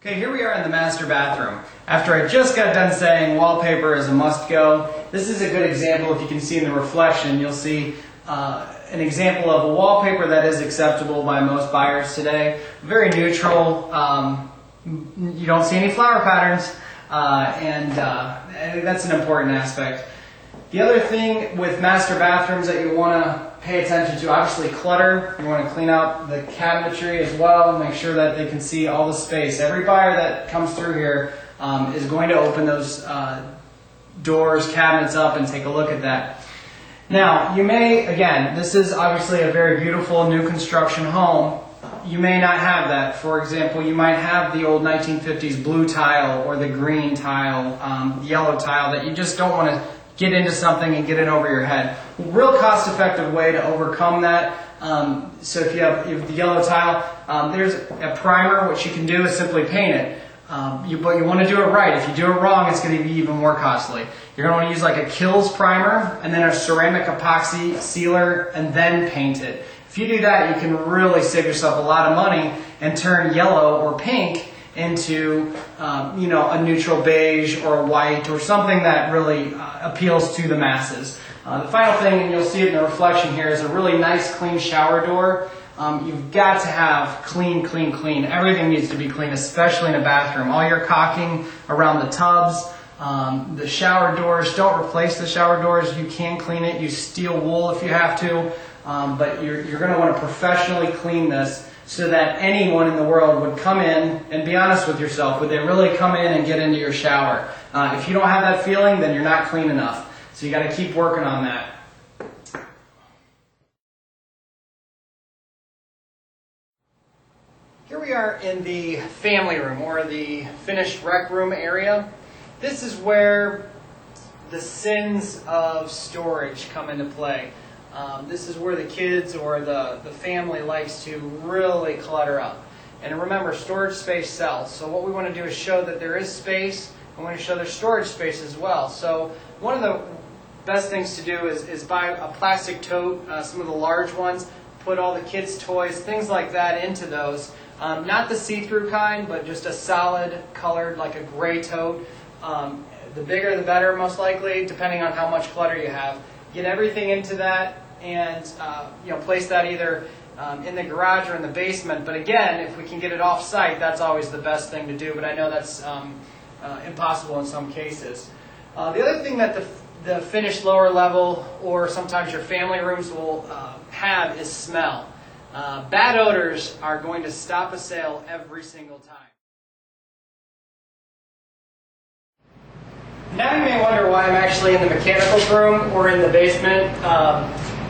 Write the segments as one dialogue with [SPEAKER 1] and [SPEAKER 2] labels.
[SPEAKER 1] Okay, here we are in the master bathroom. After I just got done saying wallpaper is a must-go, this is a good example. If you can see in the reflection, you'll see an example of a wallpaper that is acceptable by most buyers today. Very neutral. You don't see any flower patterns, and that's an important aspect. The other thing with master bathrooms that you want to pay attention to, obviously clutter. You want to clean out the cabinetry as well, make sure that they can see all the space. Every buyer that comes through here is going to open those doors, cabinets up and take a look at that. Now, you may, again, this is obviously a very beautiful new construction home. You may not have that. For example, you might have the old 1950s blue tile or the green tile, yellow tile that you just don't want to get into something and get it over your head. Real cost-effective way to overcome that. So if you have the yellow tile, there's a primer. What you can do is simply paint it. But you want to do it right. If you do it wrong, it's going to be even more costly. You're going to want to use like a Kills primer and then a ceramic epoxy sealer and then paint it. If you do that, you can really save yourself a lot of money and turn yellow or pink into a neutral beige or a white or something that really appeals to the masses. The final thing, and you'll see it in the reflection here, is a really nice clean shower door. You've got to have clean. Everything needs to be clean, especially in a bathroom. All your caulking around the tubs, the shower doors, don't replace the shower doors. You can clean it. Use steel wool if you have to, but you're going to want to professionally clean this so that anyone in the world would come in and be honest with yourself. Would they really come in and get into your shower? If you don't have that feeling, then you're not clean enough. So you got to keep working on that. Here we are in the family room, or the finished rec room area. This is where the sins of storage come into play. This is where the kids or the family likes to really clutter up. And remember, storage space sells. So what we want to do is show that there is space. We want to show there's storage space as well. So one of the best things to do is buy a plastic tote, some of the large ones, put all the kids' toys, things like that into those. Not the see-through kind, but just a solid colored, like a gray tote. The bigger the better, most likely, depending on how much clutter you have. Get everything into that and place that either in the garage or in the basement. But again, if we can get it off-site, that's always the best thing to do. But I know that's impossible in some cases. The other thing that the finished lower level or sometimes your family rooms will have is smell. Bad odors are going to stop a sale every single time. Now you may wonder why I'm actually in the mechanicals room or in the basement.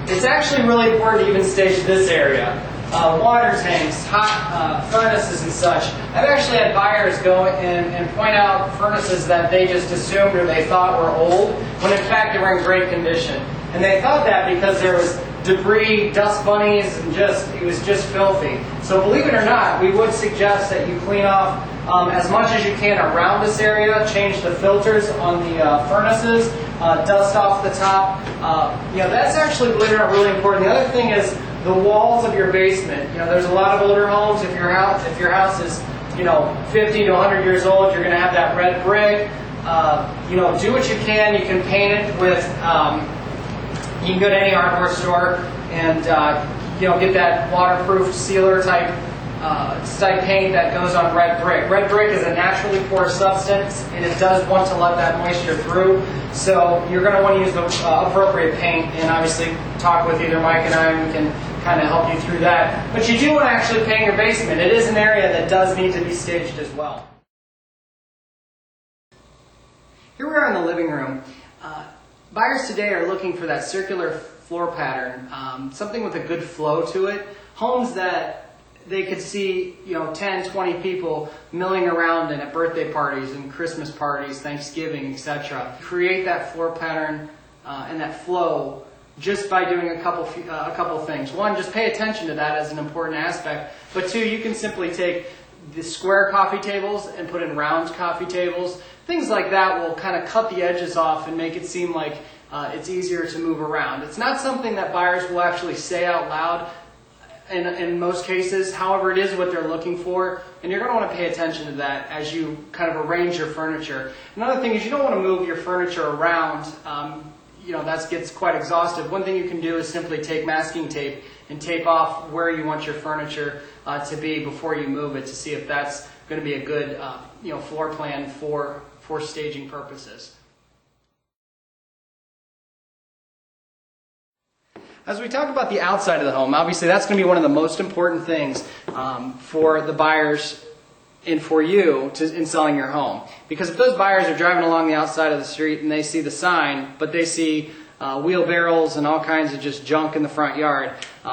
[SPEAKER 1] It's actually really important to even stage this area. Water tanks, hot furnaces and such. I've actually had buyers go and point out furnaces that they just assumed or they thought were old, when in fact they were in great condition. And they thought that because there was debris, dust bunnies, and it was just filthy. So believe it or not, we would suggest that you clean off as much as you can around this area, change the filters on the furnaces, dust off the top. That's actually, believe it or not, really important. The other thing is the walls of your basement. There's a lot of older homes. If your house is 50 to 100 years old, you're going to have that red brick. Do what you can. You can paint it with. You can go to any hardware store and get that waterproof sealer type paint that goes on red brick. Red brick is a naturally porous substance, and it does want to let that moisture through. So you're going to want to use the appropriate paint, and obviously talk with either Mike and I, and we can kind of help you through that. But you do want to actually paint your basement. It is an area that does need to be staged as well. Here we are in the living room. Buyers today are looking for that circular floor pattern, something with a good flow to it. Homes that they could see 10, 20 people milling around in at birthday parties and Christmas parties, Thanksgiving, etc. Create that floor pattern and that flow just by doing a couple things. One, just pay attention to that as an important aspect. But two, you can simply take the square coffee tables and put in round coffee tables. Things like that will kind of cut the edges off and make it seem like it's easier to move around. It's not something that buyers will actually say out loud. in most cases. However, it is what they're looking for, and you're going to want to pay attention to that as you kind of arrange your furniture. Another thing is you don't want to move your furniture around. That gets quite exhaustive. One thing you can do is simply take masking tape and tape off where you want your furniture to be before you move it to see if that's going to be a good floor plan for staging purposes. As we talk about the outside of the home, obviously that's going to be one of the most important things for the buyers and for you in selling your home. Because if those buyers are driving along the outside of the street and they see the sign, but they see wheelbarrows and all kinds of just junk in the front yard,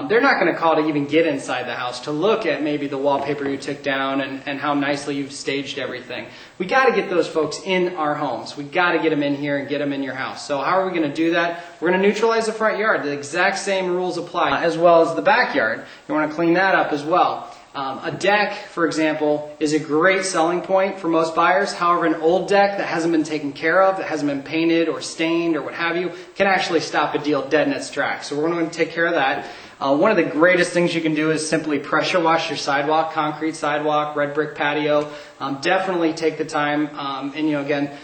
[SPEAKER 1] they're not going to call to even get inside the house to look at maybe the wallpaper you took down and how nicely you've staged everything. We got to get those folks in our homes. We got to get them in here and get them in your house. So how are we going to do that? We're going to neutralize the front yard. The exact same rules apply, as well as the backyard. You want to clean that up as well. A deck, for example, is a great selling point for most buyers. However, an old deck that hasn't been taken care of, that hasn't been painted or stained or what have you, can actually stop a deal dead in its tracks. So we're going to take care of that. One of the greatest things you can do is simply pressure wash your sidewalk, concrete sidewalk, red brick patio. Definitely take the time, again,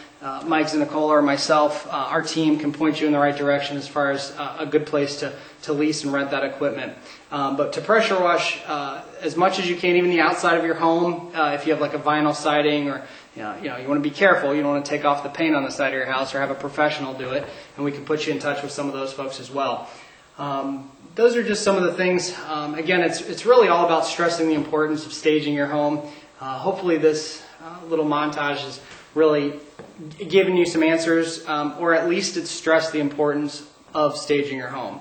[SPEAKER 1] Mike Zinicola or myself, our team can point you in the right direction as far as a good place to lease and rent that equipment. But to pressure wash as much as you can, even the outside of your home, if you have like a vinyl siding or you want to be careful. You don't want to take off the paint on the side of your house or have a professional do it, and we can put you in touch with some of those folks as well. Those are just some of the things. Again, it's really all about stressing the importance of staging your home. Hopefully this little montage has really given you some answers, or at least it's stressed the importance of staging your home.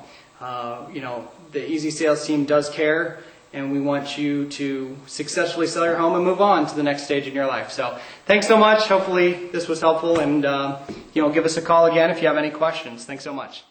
[SPEAKER 1] The Easy Sales team does care, and we want you to successfully sell your home and move on to the next stage in your life. So thanks so much. Hopefully this was helpful, and give us a call again if you have any questions. Thanks so much.